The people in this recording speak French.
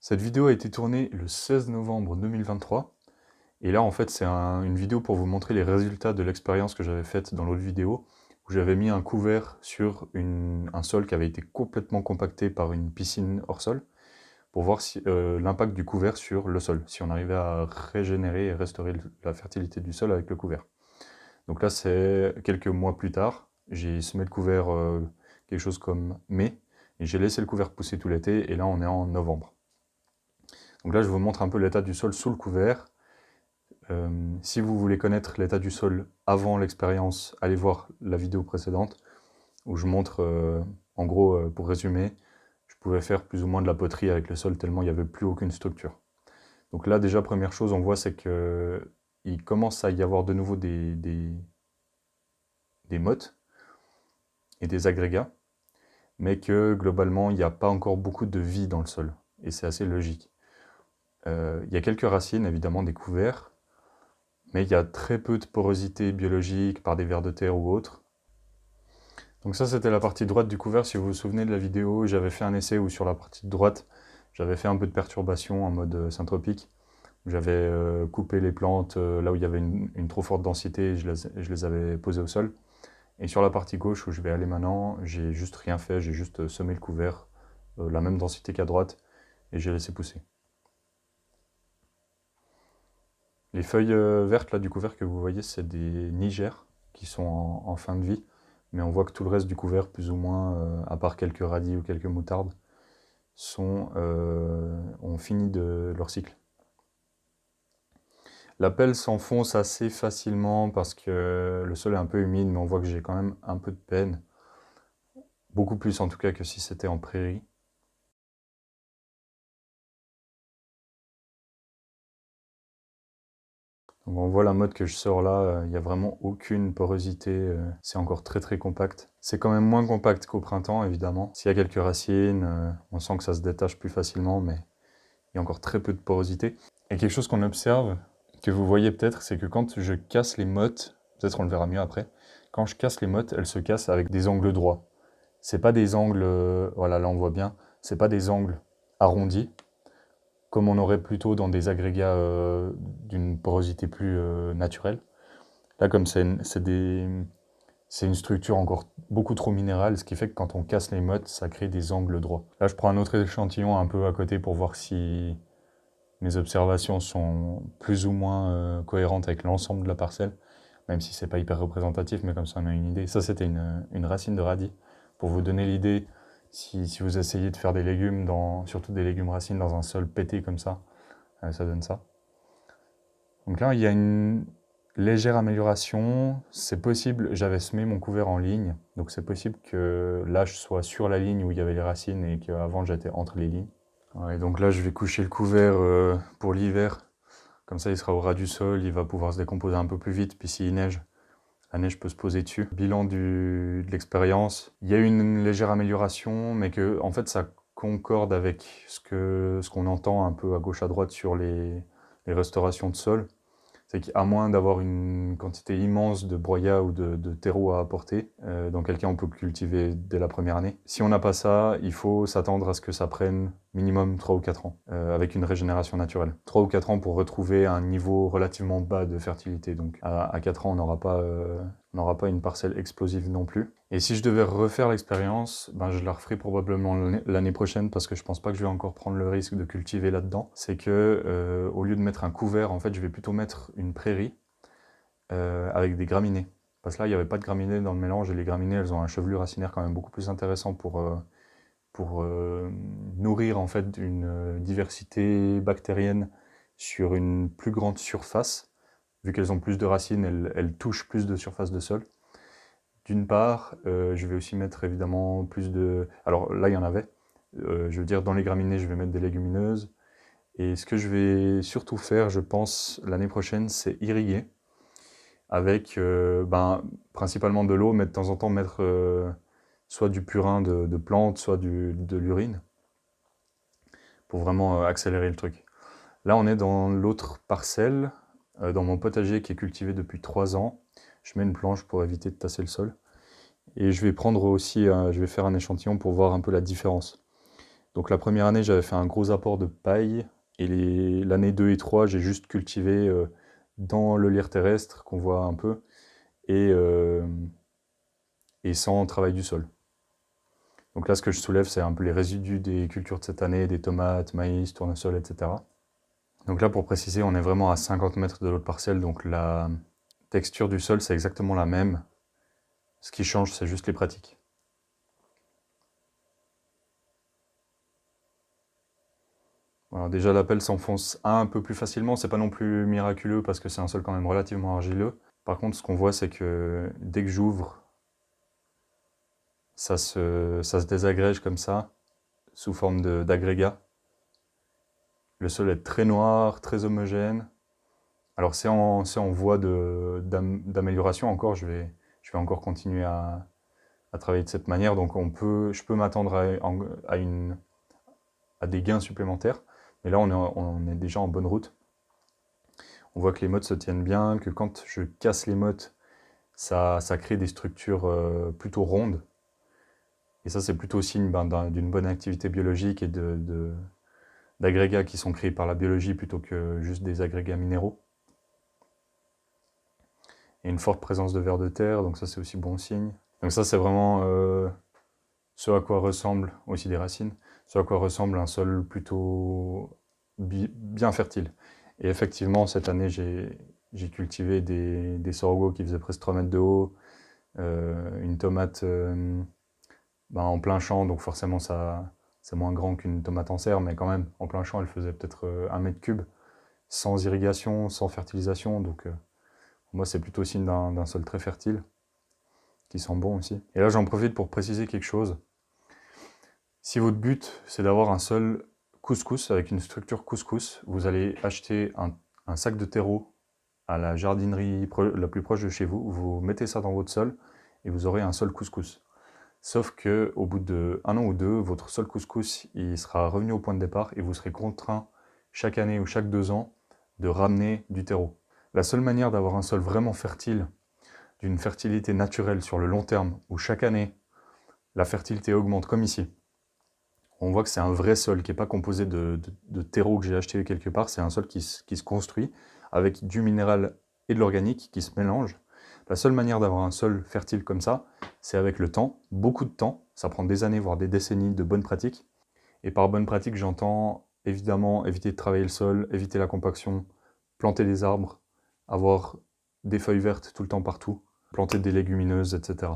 Cette vidéo a été tournée le 16 novembre 2023. Et là, en fait, c'est une vidéo pour vous montrer les résultats de l'expérience que j'avais faite dans l'autre vidéo, où j'avais mis un couvert sur un sol qui avait été complètement compacté par une piscine hors sol, pour voir l'impact du couvert sur le sol, si on arrivait à régénérer et restaurer la fertilité du sol avec le couvert. Donc là, c'est quelques mois plus tard. J'ai semé le couvert quelque chose comme mai, et j'ai laissé le couvert pousser tout l'été, et là, on est en novembre. Donc là, je vous montre un peu l'état du sol sous le couvert. Si vous voulez connaître l'état du sol avant l'expérience, allez voir la vidéo précédente, où je montre, en gros, pour résumer, je pouvais faire plus ou moins de la poterie avec le sol tellement il n'y avait plus aucune structure. Donc là, déjà, première chose, on voit, c'est qu'il commence à y avoir de nouveau des mottes et des agrégats, mais que globalement, il n'y a pas encore beaucoup de vie dans le sol, et c'est assez logique. Il y a quelques racines, évidemment, des couverts, mais il y a très peu de porosité biologique par des vers de terre ou autres. Donc ça, c'était la partie droite du couvert. Si vous vous souvenez de la vidéo, j'avais fait un essai où sur la partie droite, j'avais fait un peu de perturbation en mode syntropique. J'avais coupé les plantes là où il y avait une trop forte densité, et je les avais posées au sol. Et sur la partie gauche où je vais aller maintenant, j'ai juste rien fait, j'ai juste semé le couvert, la même densité qu'à droite, et j'ai laissé pousser. Les feuilles vertes là, du couvert que vous voyez, c'est des nigères qui sont en fin de vie, mais on voit que tout le reste du couvert, plus ou moins, à part quelques radis ou quelques moutardes, ont fini de leur cycle. La pelle s'enfonce assez facilement parce que le sol est un peu humide, mais on voit que j'ai quand même un peu de peine. Beaucoup plus en tout cas que si c'était en prairie. Donc on voit la motte que je sors là, il n'y a vraiment aucune porosité, c'est encore très très compact. C'est quand même moins compact qu'au printemps évidemment. S'il y a quelques racines, on sent que ça se détache plus facilement, mais il y a encore très peu de porosité. Et quelque chose qu'on observe, que vous voyez peut-être, c'est que quand je casse les mottes, peut-être on le verra mieux après, quand je casse les mottes, elles se cassent avec des angles droits. C'est pas des angles, voilà là on voit bien, c'est pas des angles arrondis, comme on aurait plutôt dans des agrégats d'une porosité plus naturelle. Là, comme c'est une structure encore beaucoup trop minérale, ce qui fait que quand on casse les mottes, ça crée des angles droits. Là, je prends un autre échantillon un peu à côté pour voir si mes observations sont plus ou moins cohérentes avec l'ensemble de la parcelle, même si c'est pas hyper représentatif, mais comme ça on a une idée. Ça, c'était une racine de radis, pour vous donner l'idée. Si vous essayez de faire des légumes, surtout des légumes racines, dans un sol pété comme ça donne ça. Donc là, il y a une légère amélioration. C'est possible, j'avais semé mon couvert en ligne, donc c'est possible que là, je sois sur la ligne où il y avait les racines et qu'avant, j'étais entre les lignes. Ouais, donc là, je vais coucher le couvert pour l'hiver. Comme ça, il sera au ras du sol, il va pouvoir se décomposer un peu plus vite, puis s'il neige, la neige peut se poser dessus. Bilan de l'expérience, il y a eu une légère amélioration, mais que en fait ça concorde avec ce qu'on entend un peu à gauche à droite sur les restaurations de sol. C'est qu'à moins d'avoir une quantité immense de broyat ou de terreau à apporter, dans quel cas on peut cultiver dès la première année. Si on n'a pas ça, il faut s'attendre à ce que ça prenne minimum 3 ou 4 ans, avec une régénération naturelle. 3 ou 4 ans pour retrouver un niveau relativement bas de fertilité. Donc à 4 ans, on n'aura pas une parcelle explosive non plus. Et si je devais refaire l'expérience, ben je la referai probablement l'année prochaine, parce que je pense pas que je vais encore prendre le risque de cultiver là-dedans. C'est que au lieu de mettre un couvert, en fait, je vais plutôt mettre une prairie avec des graminées. Parce que là, il n'y avait pas de graminées dans le mélange, et les graminées, elles ont un chevelu racinaire quand même beaucoup plus intéressant pour nourrir en fait une diversité bactérienne sur une plus grande surface. Vu qu'elles ont plus de racines, elles touchent plus de surface de sol. D'une part, je vais aussi mettre évidemment plus de... Alors là, il y en avait. Je veux dire, dans les graminées, je vais mettre des légumineuses. Et ce que je vais surtout faire, je pense, l'année prochaine, c'est irriguer. Avec principalement de l'eau, mais de temps en temps mettre soit du purin de plantes, soit de l'urine. Pour vraiment accélérer le truc. Là, on est dans l'autre parcelle, dans mon potager qui est cultivé depuis 3 ans. Je mets une planche pour éviter de tasser le sol. Et je vais prendre aussi, je vais faire un échantillon pour voir un peu la différence. Donc la première année, j'avais fait un gros apport de paille, et l'année 2 et 3, j'ai juste cultivé dans le lierre terrestre, qu'on voit un peu, et, et sans travail du sol. Donc là, ce que je soulève, c'est un peu les résidus des cultures de cette année, des tomates, maïs, tournesol, etc. Donc là, pour préciser, on est vraiment à 50 mètres de l'autre parcelle, donc la texture du sol, c'est exactement la même. Ce qui change, c'est juste les pratiques. Voilà, déjà, la pelle s'enfonce un peu plus facilement, c'est pas non plus miraculeux parce que c'est un sol quand même relativement argileux. Par contre, ce qu'on voit, c'est que dès que j'ouvre, ça se désagrège comme ça, sous forme d'agrégat. Le sol est très noir, très homogène. Alors c'est en voie d'amélioration encore, je vais encore continuer à travailler de cette manière, donc je peux m'attendre à des gains supplémentaires, mais là on est déjà en bonne route. On voit que les mottes se tiennent bien, que quand je casse les mottes, ça crée des structures plutôt rondes, et ça c'est plutôt signe d'une bonne activité biologique et d'agrégats qui sont créés par la biologie plutôt que juste des agrégats minéraux. Et une forte présence de vers de terre, donc ça c'est aussi bon signe. Donc ça c'est vraiment ce à quoi ressemble aussi des racines, ce à quoi ressemble un sol plutôt bien fertile. Et effectivement, cette année, j'ai cultivé des sorgho qui faisaient presque 3 mètres de haut, une tomate en plein champ, donc forcément c'est moins grand qu'une tomate en serre, mais quand même, en plein champ, elle faisait peut-être 1 mètre cube, sans irrigation, sans fertilisation, donc moi c'est plutôt signe d'un sol très fertile, qui sent bon aussi. Et là j'en profite pour préciser quelque chose. Si votre but c'est d'avoir un sol couscous, avec une structure couscous, vous allez acheter un sac de terreau à la jardinerie la plus proche de chez vous, vous mettez ça dans votre sol et vous aurez un sol couscous. Sauf que au bout de 1 an ou 2, votre sol couscous il sera revenu au point de départ et vous serez contraint chaque année ou chaque 2 ans de ramener du terreau. La seule manière d'avoir un sol vraiment fertile, d'une fertilité naturelle sur le long terme, où chaque année la fertilité augmente comme ici, on voit que c'est un vrai sol qui n'est pas composé de terreau que j'ai acheté quelque part, c'est un sol qui se construit avec du minéral et de l'organique qui se mélangent. La seule manière d'avoir un sol fertile comme ça, c'est avec le temps, beaucoup de temps, ça prend des années, voire des décennies de bonnes pratiques. Et par bonnes pratiques, j'entends évidemment éviter de travailler le sol, éviter la compaction, planter des arbres, avoir des feuilles vertes tout le temps partout, planter des légumineuses, etc.